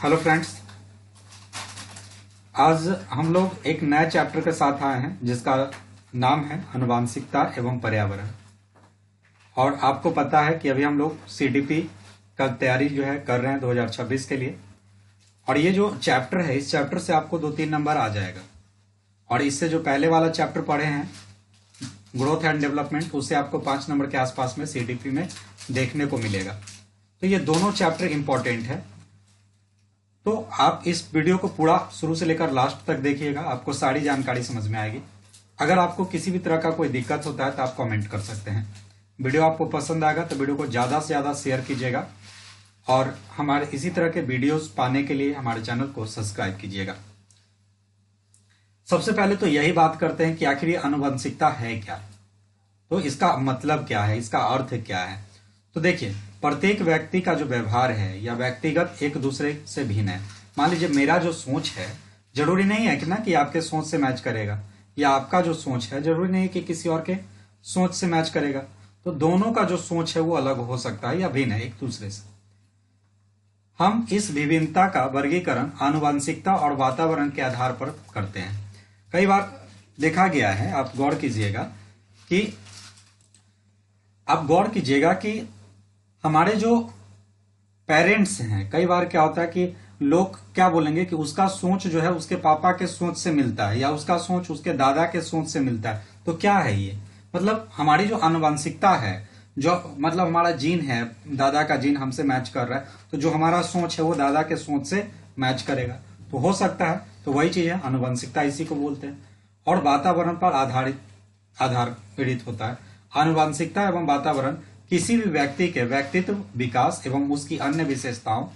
Hello friends, आज हम लोग एक नए चैप्टर के साथ आए हैं जिसका नाम है आनुवांशिकता एवं पर्यावरण। और आपको पता है कि अभी हम लोग सीडीपी का तैयारी जो है कर रहे हैं 2026 के लिए। और ये जो चैप्टर है, इस चैप्टर से आपको 2-3 नंबर आ जाएगा। और इससे जो पहले वाला चैप्टर पढ़े हैं ग्रोथ एंड डेवलपमेंट, उससे आपको 5 नंबर के आसपास में सीडीपी में देखने को मिलेगा। तो ये दोनों चैप्टर इंपॉर्टेंट है। तो आप इस वीडियो को पूरा शुरू से लेकर लास्ट तक देखिएगा, आपको सारी जानकारी समझ में आएगी। अगर आपको किसी भी तरह का कोई दिक्कत होता है तो आप कमेंट कर सकते हैं। वीडियो आपको पसंद आएगा तो वीडियो को ज़्यादा से ज़्यादा शेयर कीजिएगा और हमारे इसी तरह के वीडियोस पाने के लिए हमारे चैनल को सब्सक्राइब कीजिएगा। सबसे पहले तो यही बात करते हैं कि आखिर ये आनुवंशिकता है क्या, तो इसका मतलब क्या है, इसका अर्थ क्या है। तो देखिए, प्रत्येक व्यक्ति का जो व्यवहार है या व्यक्तिगत एक दूसरे से भिन्न है। मान लीजिए मेरा जो सोच है जरूरी नहीं है कि ना कि आपके सोच से मैच करेगा, या आपका जो सोच है जरूरी नहीं है कि किसी और के सोच से मैच करेगा। तो दोनों का जो सोच है वो अलग हो सकता है या भिन्न है एक दूसरे से। हम इस विभिन्नता का वर्गीकरण आनुवंशिकता और वातावरण के आधार पर करते हैं। कई बार देखा गया है, आप गौर कीजिएगा कि हमारे जो पेरेंट्स हैं, कई बार क्या होता है कि लोग क्या बोलेंगे कि उसका सोच जो है उसके पापा के सोच से मिलता है या उसका सोच उसके दादा के सोच से मिलता है। तो क्या है ये? मतलब हमारी जो आनुवंशिकता है, जो मतलब हमारा जीन है, दादा का जीन हमसे मैच कर रहा है, तो जो हमारा सोच है वो दादा के सोच से मैच करेगा। तो हो सकता है, तो वही चीज है आनुवंशिकता, इसी को बोलते हैं। और वातावरण पर आधार पीड़ित होता है। आनुवंशिकता एवं वातावरण किसी भी व्यक्ति के व्यक्तित्व विकास एवं उसकी अन्य विशेषताओं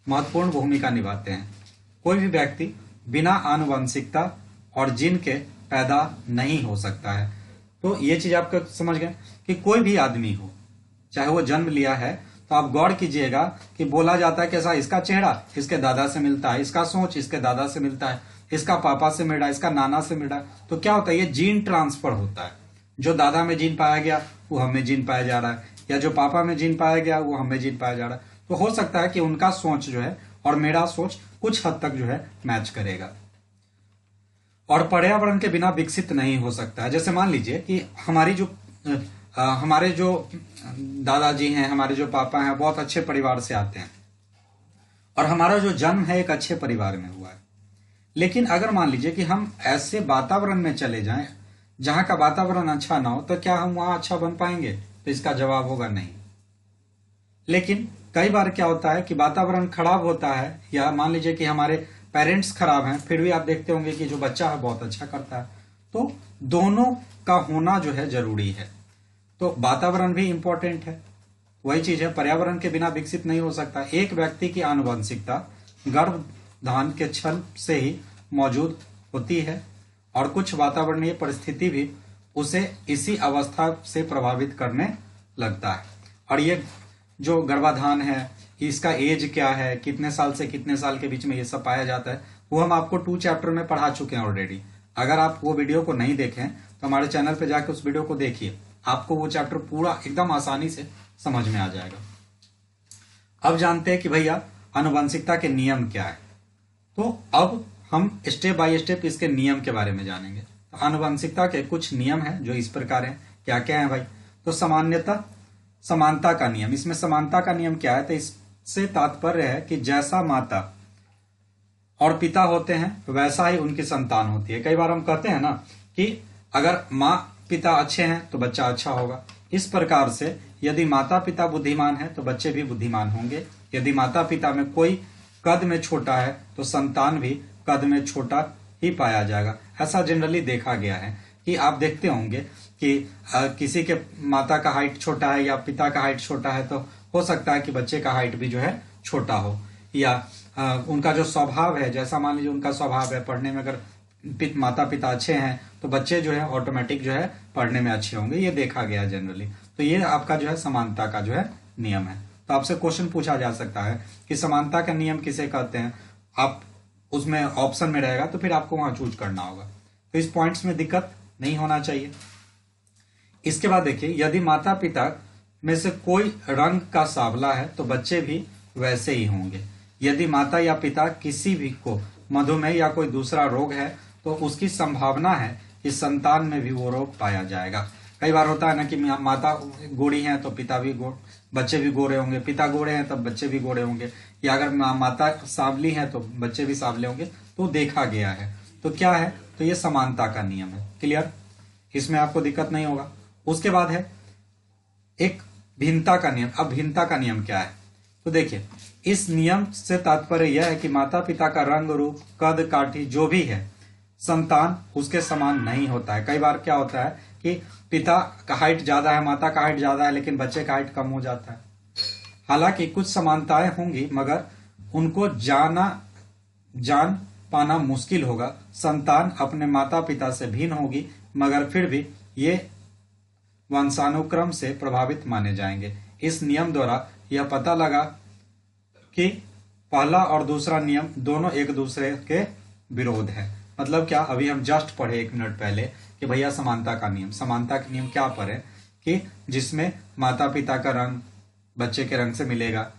महत्वपूर्ण भूमिका निभाते हैं। कोई भी व्यक्ति बिना आनुवंशिकता और जीन के पैदा नहीं हो सकता है। तो ये चीज आप समझ गए कि कोई भी आदमी हो, चाहे वो जन्म लिया है, तो आप गौर कीजिएगा कि बोला जाता है कैसा, इसका चेहरा इसके दादा से मिलता है, इसका सोच इसके दादा से मिलता है, इसका पापा से मिल रहा है, इसका नाना से मिल रहा है। तो क्या होता है, ये जीन ट्रांसफर होता है। जो दादा में जीन पाया गया वो हमें जीन पाया जा रहा है, या जो पापा में जीन पाया गया वो हमें जीन पाया जा रहा है। तो हो सकता है कि उनका सोच जो है और मेरा सोच कुछ हद तक जो है मैच करेगा। और पर्यावरण के बिना विकसित नहीं हो सकता है। जैसे मान लीजिए कि हमारे जो दादाजी हैं, हमारे जो पापा हैं, बहुत अच्छे परिवार से आते हैं और हमारा जो जन्म है एक अच्छे परिवार में हुआ है। लेकिन अगर मान लीजिए कि हम ऐसे वातावरण में चले जाएं जहां का वातावरण अच्छा ना हो, तो क्या हम वहां अच्छा बन पाएंगे? तो इसका जवाब होगा नहीं। लेकिन कई बार क्या होता है कि वातावरण खराब होता है, या मान लीजिए कि हमारे पेरेंट्स खराब हैं, फिर भी आप देखते होंगे कि जो बच्चा है बहुत अच्छा करता है। तो दोनों का होना जो है जरूरी है। तो वातावरण भी इंपॉर्टेंट है। वही चीज है, पर्यावरण के बिना विकसित नहीं हो सकता। एक व्यक्ति की आनुवंशिकता गर्भधान के क्षण से ही मौजूद होती है और कुछ वातावरणीय परिस्थिति भी उसे इसी अवस्था से प्रभावित करने लगता है। और ये जो गर्भाधान है, इसका एज क्या है, कितने साल से कितने साल के बीच में ये सब पाया जाता है, वो हम आपको 2 चैप्टर में पढ़ा चुके हैं ऑलरेडी। अगर आप वो वीडियो को नहीं देखें तो हमारे चैनल पे जाकर उस वीडियो को देखिए, आपको वो चैप्टर पूरा एकदम आसानी से समझ में आ जाएगा। अब जानते हैं कि भैया आनुवंशिकता के नियम क्या है। तो अब हम स्टेप बाय स्टेप इसके नियम के बारे में जानेंगे। तो आनुवंशिकता के कुछ नियम हैं जो इस प्रकार हैं। क्या क्या है भाई? तो समानता का नियम। इसमें समानता का नियम क्या है? तो इससे तात्पर्य है कि जैसा माता और पिता होते हैं वैसा ही उनकी संतान होती है। कई बार हम कहते हैं ना कि अगर माँ पिता अच्छे हैं तो बच्चा अच्छा होगा। इस प्रकार से यदि माता पिता बुद्धिमान है तो बच्चे भी बुद्धिमान होंगे। यदि माता पिता में कोई कद में छोटा है तो संतान भी कद में छोटा ही पाया जाएगा। ऐसा जनरली देखा गया है कि आप देखते होंगे कि किसी के माता का हाइट छोटा है या पिता का हाइट छोटा है, तो हो सकता है कि बच्चे का हाइट भी जो है छोटा हो। या उनका जो स्वभाव है, जैसा मान लीजिए उनका स्वभाव है पढ़ने में, अगर माता पिता अच्छे हैं तो बच्चे जो है ऑटोमेटिक जो है पढ़ने में अच्छे होंगे। ये देखा गया जनरली। तो ये आपका जो है समानता का जो है नियम है। तो आपसे क्वेश्चन पूछा जा सकता है कि समानता का नियम किसे कहते हैं। आप उसमें ऑप्शन में रहेगा तो फिर आपको वहां चूज करना होगा। तो इस पॉइंट्स में दिक्कत नहीं होना चाहिए। इसके बाद देखिए, यदि माता पिता में से कोई रंग का सांवला है तो बच्चे भी वैसे ही होंगे। यदि माता या पिता किसी भी को मधुमेह या कोई दूसरा रोग है तो उसकी संभावना है कि संतान में भी वो रोग पाया जाएगा। कई बार होता है ना कि माता गोरी हैं तो पिता भी बच्चे भी गोरे होंगे, पिता गोरे हैं तब बच्चे भी गोरे होंगे, या अगर माता सांवली है तो बच्चे भी सांवले होंगे, तो देखा गया है। तो क्या है, तो ये समानता का नियम है। क्लियर, इसमें आपको दिक्कत नहीं होगा। उसके बाद है एक भिन्नता का नियम। अब भिन्नता का नियम क्या है, तो देखिए इस नियम से तात्पर्य यह है कि माता पिता का रंग रूप कद काठी जो भी है, संतान उसके समान नहीं होता है। कई बार क्या होता है कि पिता का हाइट ज्यादा है, माता का हाइट ज्यादा है, लेकिन बच्चे का हाइट कम हो जाता है। हालांकि कुछ समानताएं होंगी मगर उनको जान पाना मुश्किल होगा। संतान अपने माता पिता से भिन्न होगी मगर फिर भी ये वंशानुक्रम से प्रभावित माने जाएंगे। इस नियम द्वारा यह पता लगा कि पहला और दूसरा नियम दोनों एक दूसरे के विरोध है। मतलब क्या, अभी हम जस्ट पढ़े 1 मिनट पहले कि भैया समानता का नियम। समानता का नियम क्या पढ़े कि जिसमें माता पिता का रंग बच्चे के रंग से मिलेगा,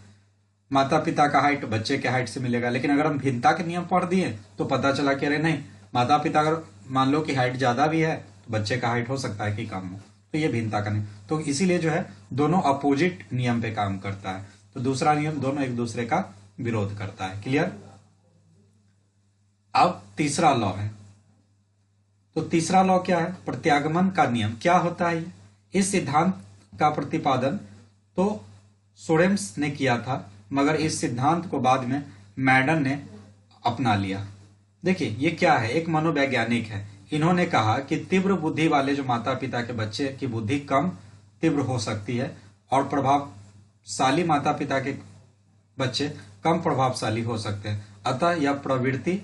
माता पिता का हाइट बच्चे के हाइट से मिलेगा। लेकिन अगर हम भिन्नता के नियम पढ़ दिए तो पता चला कि अरे नहीं, माता पिता अगर मान लो कि हाइट ज्यादा भी है तो बच्चे का हाइट हो सकता है कि कम हो, तो ये भिन्नता का नियम। तो इसीलिए जो है दोनों अपोजिट नियम पे काम करता है। तो दूसरा नियम दोनों एक दूसरे का विरोध करता है। क्लियर। अब तीसरा लॉ है, तो तीसरा लॉ क्या है, प्रत्यागमन का नियम। क्या होता है इस सिद्धांत का प्रतिपादन तो सोरेम्स ने किया था मगर इस सिद्धांत को बाद में मैडन ने अपना लिया। देखिए ये क्या है, एक मनोवैज्ञानिक है। इन्होंने कहा कि तीव्र बुद्धि वाले जो माता पिता के बच्चे की बुद्धि कम तीव्र हो सकती है और प्रभावशाली माता पिता के बच्चे कम प्रभावशाली हो सकते हैं। अतः यह प्रवृत्ति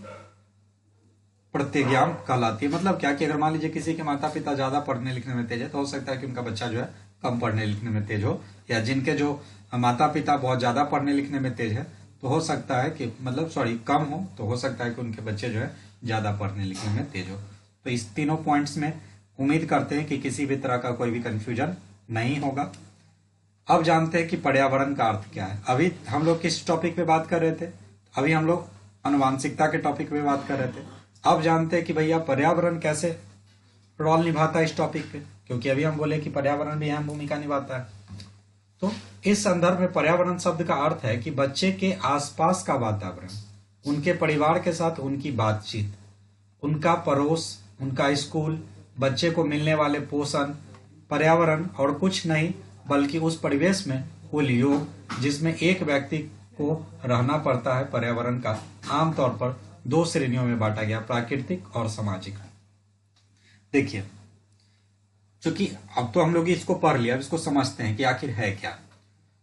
प्रतिज्ञान कहलाती है। मतलब क्या कि अगर मान लीजिए किसी के माता पिता ज्यादा पढ़ने लिखने में तेज है तो हो सकता है कि उनका बच्चा जो है कम पढ़ने लिखने में तेज हो, या जिनके जो माता पिता बहुत ज्यादा पढ़ने लिखने में तेज है तो हो सकता है कि कम हो तो हो सकता है कि उनके बच्चे जो है ज्यादा पढ़ने लिखने में तेज हो। तो इस तीनों पॉइंट्स में उम्मीद करते हैं कि किसी भी तरह का कोई भी कंफ्यूजन नहीं होगा। अब जानते हैं कि पर्यावरण का अर्थ क्या है। अभी हम लोग किस टॉपिक पे बात कर रहे थे, अभी हम लोग आनुवांशिकता के टॉपिक पे बात कर रहे थे। अब जानते हैं कि भैया पर्यावरण कैसे रोल निभाता है इस टॉपिक पे, क्योंकि अभी हम बोले कि पर्यावरण भी अहम भूमिका निभाता है। तो इस संदर्भ में पर्यावरण शब्द का अर्थ है कि बच्चे के आसपास का वातावरण, उनके परिवार के साथ उनकी बातचीत, उनका पड़ोस, उनका स्कूल, बच्चे को मिलने वाले पोषण, पर्यावरण और कुछ नहीं बल्कि उस परिवेश में कुल योग जिसमें एक व्यक्ति को रहना पड़ता है। पर्यावरण का आमतौर पर 2 श्रेणियों में बांटा गया, प्राकृतिक और सामाजिक। देखिए क्योंकि अब तो हम लोग इसको पढ़ लिया, अब इसको समझते हैं कि आखिर है क्या।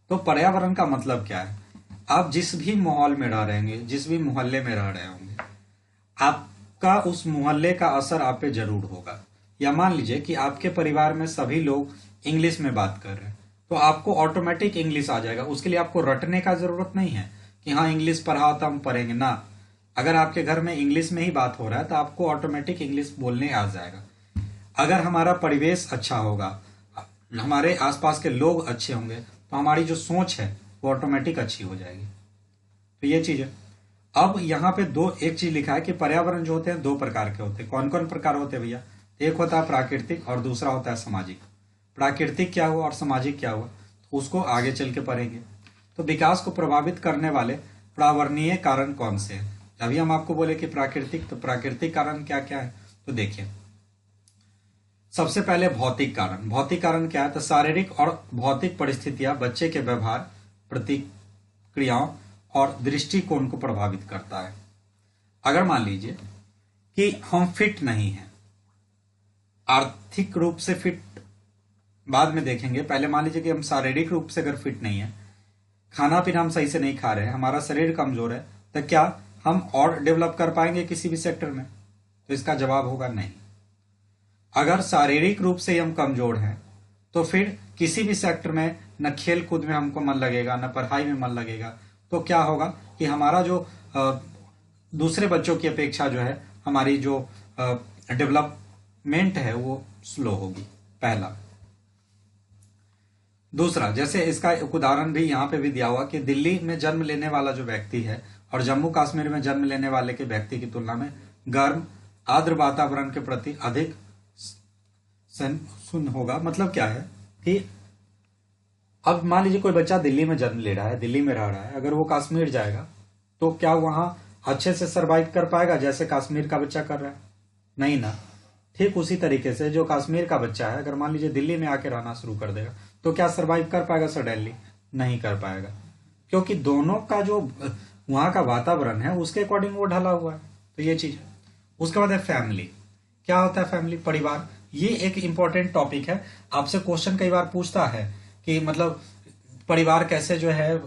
तो पर्यावरण का मतलब क्या है, आप जिस भी माहौल में रह रहे होंगे, जिस भी मोहल्ले में रह रहे होंगे, आपका उस मोहल्ले का असर आप पे जरूर होगा। या मान लीजिए कि आपके परिवार में सभी लोग इंग्लिश में बात कर रहे हैं तो आपको ऑटोमेटिक इंग्लिश आ जाएगा। उसके लिए आपको रटने का जरूरत नहीं है कि हाँ इंग्लिश पढ़ा तो हम पढ़ेंगे ना। अगर आपके घर में इंग्लिश में ही बात हो रहा है तो आपको ऑटोमेटिक इंग्लिश बोलने आ जाएगा। अगर हमारा परिवेश अच्छा होगा, हमारे आसपास के लोग अच्छे होंगे तो हमारी जो सोच है वो ऑटोमेटिक अच्छी हो जाएगी। तो ये चीज है। अब यहाँ पे एक चीज लिखा है कि पर्यावरण जो होते हैं 2 प्रकार के होते हैं। कौन कौन प्रकार होते हैं भैया, एक होता है प्राकृतिक और दूसरा होता है सामाजिक। प्राकृतिक क्या हुआ और सामाजिक क्या हुआ तो उसको आगे चल के पढ़ेंगे। तो विकास को प्रभावित करने वाले पर्यावरणीय कारण कौन से हैं। अभी हम आपको बोले कि प्राकृतिक, तो प्राकृतिक कारण क्या क्या है, तो देखिए सबसे पहले भौतिक कारण। भौतिक कारण क्या है, तो शारीरिक और भौतिक परिस्थितियां बच्चे के व्यवहार, प्रतिक्रियाओं और दृष्टिकोण को प्रभावित करता है। अगर मान लीजिए कि हम फिट नहीं हैं, आर्थिक रूप से फिट बाद में देखेंगे, पहले मान लीजिए कि हम शारीरिक रूप से अगर फिट नहीं है, खाना पीना हम सही से नहीं खा रहे हैं, हमारा शरीर कमजोर है, तो क्या हम और डेवलप कर पाएंगे किसी भी सेक्टर में, तो इसका जवाब होगा नहीं। अगर शारीरिक रूप से हम कमजोर हैं तो फिर किसी भी सेक्टर में न खेल कूद में हमको मन लगेगा, न पढ़ाई में मन लगेगा। तो क्या होगा कि हमारा जो दूसरे बच्चों की अपेक्षा जो है हमारी जो डेवलपमेंट है वो स्लो होगी। पहला दूसरा, जैसे इसका एक उदाहरण भी यहाँ पे भी दिया हुआ कि दिल्ली में जन्म लेने वाला जो व्यक्ति है और जम्मू कश्मीर में जन्म लेने वाले के व्यक्ति की तुलना में गर्म आर्द्र वातावरण के प्रति अधिक सुन होगा। मतलब क्या है कि अब मान लीजिए कोई बच्चा दिल्ली में जन्म ले रहा है, दिल्ली में रह रहा है, अगर वो कश्मीर जाएगा तो क्या वहां अच्छे से सरवाइव कर पाएगा जैसे कश्मीर का बच्चा कर रहा है? नहीं ना। ठीक उसी तरीके से जो कश्मीर का बच्चा है अगर मान लीजिए दिल्ली में आके रहना शुरू कर देगा तो क्या सरवाइव कर पाएगा सडनली? नहीं कर पाएगा, क्योंकि दोनों का जो वहां का वातावरण है उसके अकॉर्डिंग वो ढला हुआ है। तो ये चीज है। उसके बाद है फैमिली। क्या होता है फैमिली? परिवार। ये एक इंपॉर्टेंट टॉपिक है। आपसे क्वेश्चन कई बार पूछता है कि मतलब परिवार कैसे जो है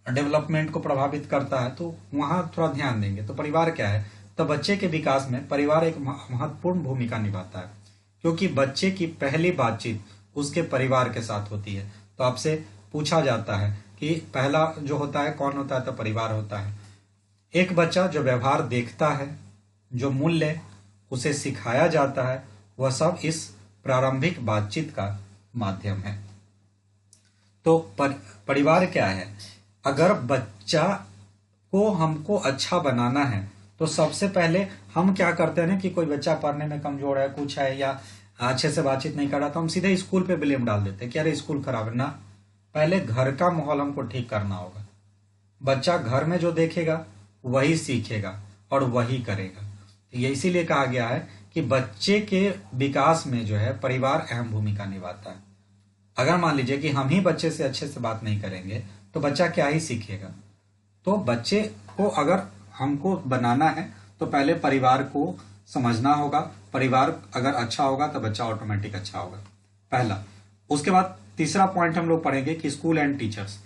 डेवलपमेंट को प्रभावित करता है, तो वहां थोड़ा ध्यान देंगे। तो परिवार क्या है? तो बच्चे के विकास में परिवार एक महत्वपूर्ण भूमिका निभाता है, क्योंकि बच्चे की पहली बातचीत उसके परिवार के साथ होती है। तो आपसे पूछा जाता है कि पहला जो होता है कौन होता है? तो परिवार होता है। एक बच्चा जो व्यवहार देखता है, जो मूल्य उसे सिखाया जाता है, वह सब इस प्रारंभिक बातचीत का माध्यम है। तो परिवार क्या है? अगर बच्चा को हमको अच्छा बनाना है तो सबसे पहले हम क्या करते हैं ना कि कोई बच्चा पढ़ने में कमजोर है, कुछ है, या अच्छे से बातचीत नहीं कर रहा, तो हम सीधे स्कूल पे ब्लेम डाल देते हैं कि अरे स्कूल खराब है। ना, पहले घर का माहौल हमको ठीक करना होगा। बच्चा घर में जो देखेगा वही सीखेगा और वही करेगा। तो ये इसीलिए कहा गया है कि बच्चे के विकास में जो है परिवार अहम भूमिका निभाता है। अगर मान लीजिए कि हम ही बच्चे से अच्छे से बात नहीं करेंगे तो बच्चा क्या ही सीखेगा? तो बच्चे को अगर हमको बनाना है तो पहले परिवार को समझना होगा। परिवार अगर अच्छा होगा तो बच्चा ऑटोमेटिक अच्छा होगा, पहला। उसके बाद तीसरा पॉइंट हम लोग पढ़ेंगे कि स्कूल एंड टीचर्स।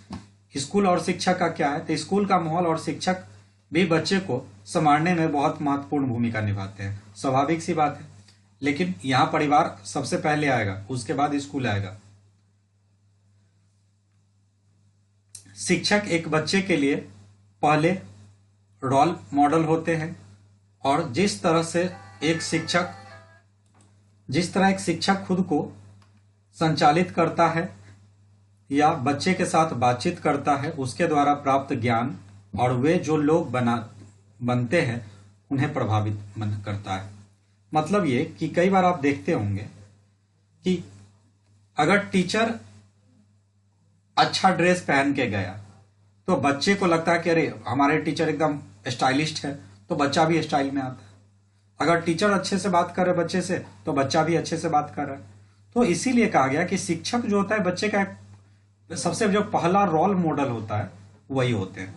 स्कूल और शिक्षक का क्या है? तो स्कूल का माहौल और शिक्षक भी बच्चे को संभालने में बहुत महत्वपूर्ण भूमिका निभाते हैं। स्वाभाविक सी बात है, लेकिन यहाँ परिवार सबसे पहले आएगा, उसके बाद स्कूल आएगा। शिक्षक एक बच्चे के लिए पहले रोल मॉडल होते हैं, और जिस तरह एक शिक्षक खुद को संचालित करता है या बच्चे के साथ बातचीत करता है, उसके द्वारा प्राप्त ज्ञान और वे जो लोग बनते हैं उन्हें प्रभावित करता है। मतलब ये कि कई बार आप देखते होंगे कि अगर टीचर अच्छा ड्रेस पहन के गया तो बच्चे को लगता है कि अरे हमारे टीचर एकदम स्टाइलिस्ट है, तो बच्चा भी स्टाइल में आता है। अगर टीचर अच्छे से बात कर रहे बच्चे से तो बच्चा भी अच्छे से बात कर रहा है। तो इसीलिए कहा गया कि शिक्षक जो होता है बच्चे का सबसे जो पहला रोल मॉडल होता है वही होते हैं।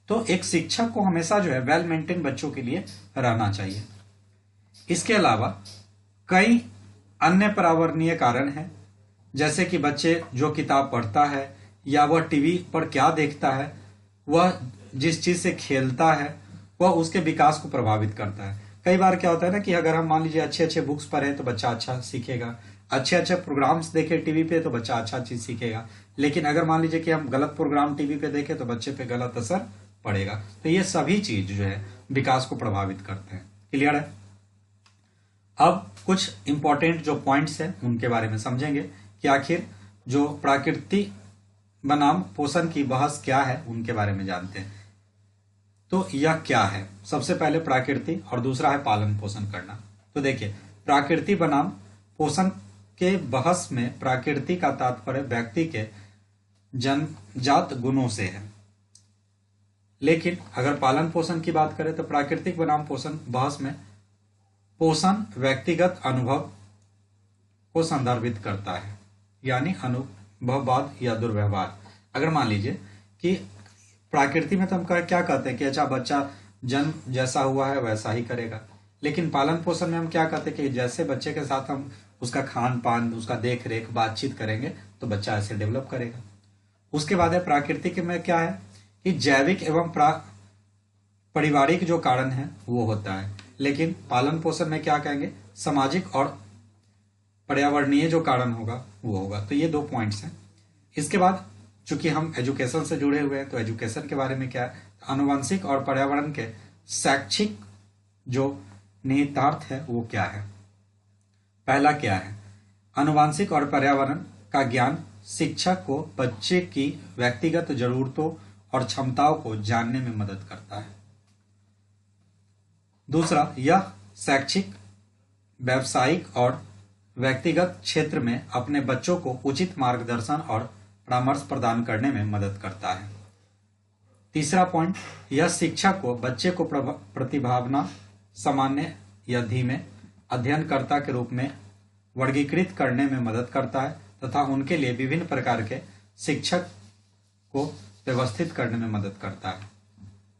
तो एक शिक्षक को हमेशा जो है वेल मेंटेन बच्चों के लिए रहना चाहिए। इसके अलावा कई अन्य पर्यावरणीय कारण हैं, जैसे कि बच्चे जो किताब पढ़ता है या वह टीवी पर क्या देखता है, वह जिस चीज से खेलता है, वह उसके विकास को प्रभावित करता है। कई बार क्या होता है ना कि अगर हम मान लीजिए अच्छे अच्छे बुक्स पढ़े तो बच्चा अच्छा सीखेगा, अच्छे अच्छे प्रोग्राम्स देखे टीवी पे तो बच्चा अच्छा चीज सीखेगा। लेकिन अगर मान लीजिए कि हम गलत प्रोग्राम टीवी पे देखें तो बच्चे पे गलत असर पड़ेगा। तो ये सभी चीज जो है विकास को प्रभावित करते हैं। क्लियर है? अब कुछ इंपॉर्टेंट जो पॉइंट्स हैं उनके बारे में समझेंगे कि आखिर जो प्रकृति बनाम पोषण की बहस क्या है, उनके बारे में जानते हैं। तो यह क्या है? सबसे पहले प्रकृति और दूसरा है पालन पोषण करना। तो देखिए, प्रकृति बनाम पोषण के बहस में प्रकृति का तात्पर्य व्यक्ति के जन्मजात गुणों से है, लेकिन अगर पालन पोषण की बात करें तो प्राकृतिक बनाम पोषण बहस में पोषण व्यक्तिगत अनुभव को संदर्भित करता है, यानी अनुभववाद या दुर्व्यवहार। अगर मान लीजिए कि प्रकृति में तो हम क्या कहते हैं कि अच्छा बच्चा जन्म जैसा हुआ है वैसा ही करेगा, लेकिन पालन पोषण में हम क्या कहते हैं कि जैसे बच्चे के साथ हम उसका खान पान, उसका देख रेख, बातचीत करेंगे तो बच्चा ऐसे डेवलप करेगा। उसके बाद है प्राकृतिक में क्या है कि जैविक एवं पारिवारिक जो कारण है वो होता है, लेकिन पालन पोषण में क्या कहेंगे, सामाजिक और पर्यावरणीय जो कारण होगा वो होगा। तो ये दो पॉइंट्स हैं। इसके बाद चूंकि हम एजुकेशन से जुड़े हुए हैं तो एजुकेशन के बारे में क्या है, आनुवंशिक और पर्यावरण के शैक्षिक जो निहितार्थ है वो क्या है। पहला क्या है, आनुवंशिक और पर्यावरण का ज्ञान शिक्षक को बच्चे की व्यक्तिगत जरूरतों और क्षमताओं को जानने में मदद करता है। दूसरा, यह शैक्षिक, व्यावसायिक और व्यक्तिगत क्षेत्र में अपने बच्चों को उचित मार्गदर्शन और परामर्श प्रदान करने में मदद करता है। तीसरा पॉइंट, यह शिक्षक को बच्चे को प्रतिभावना, सामान्य या धीमे अध्ययनकर्ता के रूप में वर्गीकृत करने में मदद करता है तथा उनके लिए विभिन्न प्रकार के शिक्षक को व्यवस्थित करने में मदद करता है।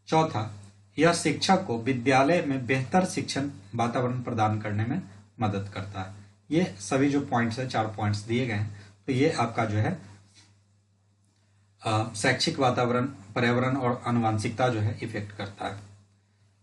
चौथा, यह शिक्षक को विद्यालय में बेहतर शिक्षण वातावरण प्रदान करने में मदद करता है। ये सभी जो पॉइंट्स है, 4 पॉइंट्स दिए गए हैं, तो ये आपका जो है शैक्षिक वातावरण, पर्यावरण और आनुवंशिकता जो है इफेक्ट करता है।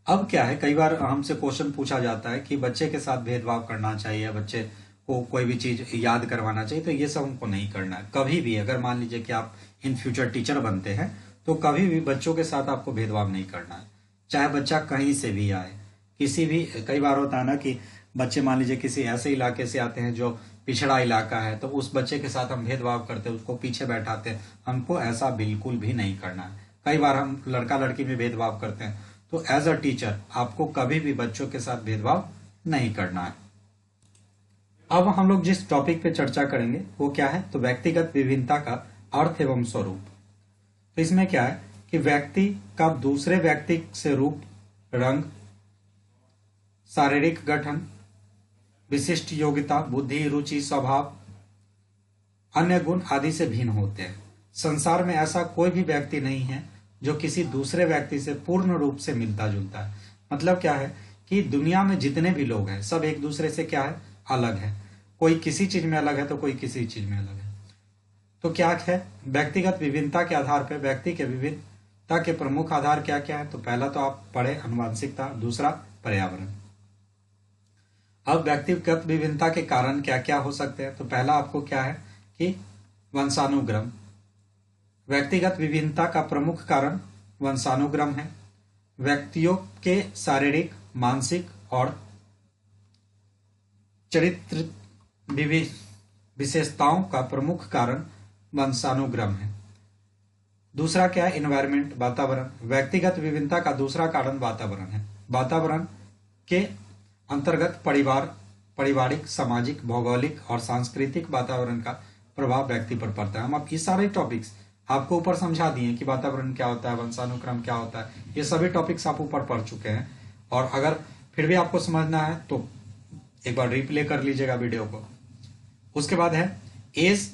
अब क्या है, कई बार हमसे क्वेश्चन पूछा जाता है कि बच्चे के साथ भेदभाव करना चाहिए, बच्चे को कोई भी चीज याद करवाना चाहिए, तो ये सब हमको नहीं करना है कभी भी। अगर मान लीजिए कि आप इन फ्यूचर टीचर बनते हैं तो कभी भी बच्चों के साथ आपको भेदभाव नहीं करना है, चाहे बच्चा कहीं से भी आए, किसी भी। कई बार होता है ना कि बच्चे मान लीजिए किसी ऐसे इलाके से आते हैं जो पिछड़ा इलाका है, तो उस बच्चे के साथ हम भेदभाव करते हैं, उसको पीछे बैठाते हैं। हमको ऐसा बिल्कुल भी नहीं करना है। कई बार हम लड़का लड़की में भेदभाव करते हैं, तो एज अ टीचर आपको कभी भी बच्चों के साथ भेदभाव नहीं करना है। अब हम लोग जिस टॉपिक पे चर्चा करेंगे वो क्या है, तो व्यक्तिगत विभिन्नता का अर्थ एवं स्वरूप। तो इसमें क्या है कि व्यक्ति का दूसरे व्यक्ति से रूप, रंग, शारीरिक गठन, विशिष्ट योग्यता, बुद्धि, रुचि, स्वभाव, अन्य गुण आदि से भिन्न होते हैं। संसार में ऐसा कोई भी व्यक्ति नहीं है जो किसी दूसरे व्यक्ति से पूर्ण रूप से मिलता जुलता है। मतलब क्या है कि दुनिया में जितने भी लोग हैं सब एक दूसरे से क्या है, अलग है। कोई किसी चीज में अलग है तो कोई किसी चीज में अलग है। तो क्या है, व्यक्तिगत विभिन्नता के आधार पर व्यक्ति के विभिन्नता के प्रमुख आधार क्या क्या है, तो पहला तो आप पढ़े आनुवंशिकता, दूसरा पर्यावरण। अब व्यक्तिगत विभिन्नता के कारण क्या क्या हो सकते हैं, तो पहला आपको क्या है कि वंशानुक्रम। व्यक्तिगत विभिन्नता का प्रमुख कारण वंशानुक्रम है। व्यक्तियों के शारीरिक, मानसिक और चरित्र विशेषताओं का प्रमुख कारण वंशानुक्रम है। दूसरा क्या है, इन्वायरमेंट, वातावरण। व्यक्तिगत विभिन्नता का दूसरा कारण वातावरण है। वातावरण के अंतर्गत परिवार, पारिवारिक, सामाजिक, भौगोलिक और सांस्कृतिक वातावरण का प्रभाव व्यक्ति पर पड़ता है। हम अब ये सारे टॉपिक्स आपको ऊपर समझा दिए कि वातावरण क्या होता है, वंशानुक्रम क्या होता है, ये सभी टॉपिक्स आप ऊपर पढ़ चुके हैं। और अगर फिर भी आपको समझना है तो एक बार रिप्ले कर लीजिएगा वीडियो को। उसके बाद है एज,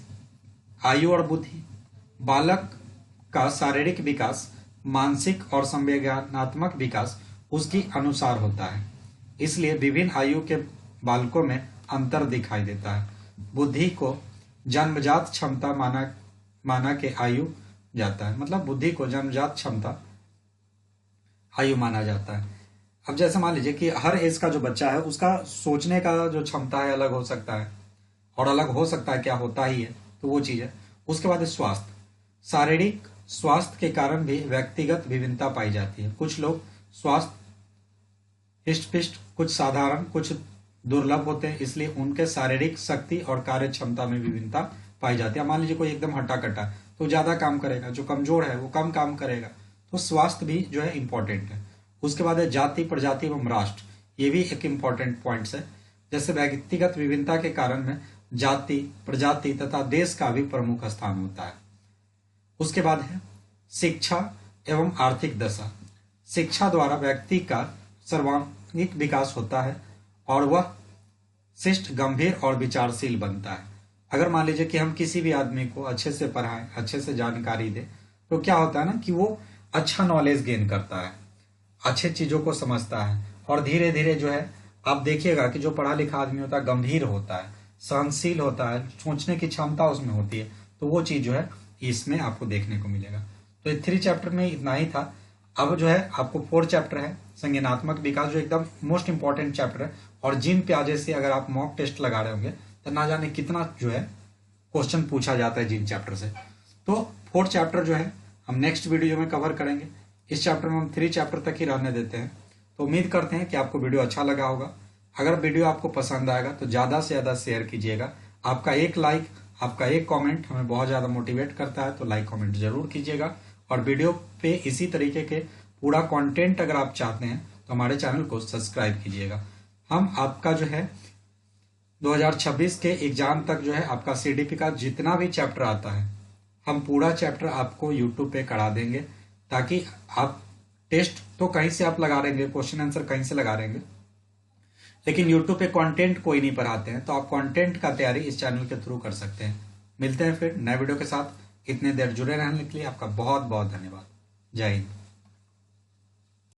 आयु और बुद्धि। बालक का शारीरिक विकास, मानसिक और संवेदनात्मक विकास उसकी अनुसार होता है, इसलिए विभिन्न आयु के बालकों में अंतर दिखाई देता है। बुद्धि को जन्मजात क्षमता माना के आयु जाता है, मतलब बुद्धि को जन्मजात क्षमता आयु माना जाता है। अब जैसे मान लीजिए कि हर एज का जो बच्चा है उसका सोचने का जो क्षमता है अलग हो सकता है, और अलग हो सकता है क्या, होता ही है, तो वो चीज है। उसके बाद स्वास्थ्य। शारीरिक स्वास्थ्य के कारण भी व्यक्तिगत विभिन्नता पाई जाती है। कुछ लोग स्वास्थ्य हिष्ट-पिष्ट, कुछ साधारण, कुछ दुर्लभ होते हैं, इसलिए उनके शारीरिक शक्ति और कार्य क्षमता में विभिन्नता पाई जाती है। मान लीजिए कोई एकदम हट्टा कट्टा तो ज्यादा काम करेगा, जो कमजोर है वो कम काम करेगा। तो स्वास्थ्य भी जो है इंपॉर्टेंट है। उसके बाद है जाति, प्रजाति एवं राष्ट्र। ये भी एक इम्पॉर्टेंट पॉइंट्स है। जैसे व्यक्तिगत विभिन्नता के कारण में जाति, प्रजाति तथा देश का भी प्रमुख स्थान होता है। उसके बाद है शिक्षा एवं आर्थिक दशा। शिक्षा द्वारा व्यक्ति का सर्वांगीण विकास होता है और वह शिष्ट, गंभीर और विचारशील बनता है। अगर मान लीजिए कि हम किसी भी आदमी को अच्छे से पढ़ाएं, अच्छे से जानकारी दें, तो क्या होता है ना कि वो अच्छा नॉलेज गेन करता है, अच्छे चीजों को समझता है, और धीरे धीरे जो है आप देखिएगा कि जो पढ़ा लिखा आदमी होता है गंभीर होता है, सहनशील होता है, सोचने की क्षमता उसमें होती है। तो वो चीज जो है इसमें आपको देखने को मिलेगा। तो 3 चैप्टर में इतना ही था। अब जो है आपको 4 चैप्टर है, संज्ञानात्मक विकास, जो एकदम मोस्ट इंपॉर्टेंट चैप्टर है। और जीन प्याजे से अगर आप मॉक टेस्ट लगा रहे होंगे तो ना जाने कितना जो है क्वेश्चन पूछा जाता है जीन चैप्टर से। तो 4 चैप्टर जो है हम नेक्स्ट वीडियो में कवर करेंगे। इस चैप्टर में हम 3 चैप्टर तक ही रहने देते हैं। तो उम्मीद करते हैं कि आपको वीडियो अच्छा लगा होगा। अगर वीडियो आपको पसंद आएगा तो ज्यादा से ज्यादा शेयर कीजिएगा। आपका एक लाइक आपका एक कमेंट हमें बहुत ज़्यादा मोटिवेट करता है, तो लाइक कमेंट जरूर कीजिएगा। और वीडियो पे इसी तरीके के पूरा कंटेंट अगर आप चाहते हैं तो हमारे चैनल को सब्सक्राइब कीजिएगा। हम आपका जो है 2026 के एग्जाम तक जो है आपका सीडीपी का जितना भी चैप्टर आता है हम पूरा चैप्टर आपको यूट्यूब पे करा देंगे, ताकि आप टेस्ट तो कहीं से आप लगा देंगे, क्वेश्चन आंसर कहीं से लगा देंगे, लेकिन यूट्यूब पे कंटेंट कोई नहीं पढ़ाते हैं, तो आप कंटेंट का तैयारी इस चैनल के थ्रू कर सकते हैं। मिलते हैं फिर नए वीडियो के साथ। इतने देर जुड़े रहने के लिए आपका बहुत बहुत धन्यवाद। जय हिंद।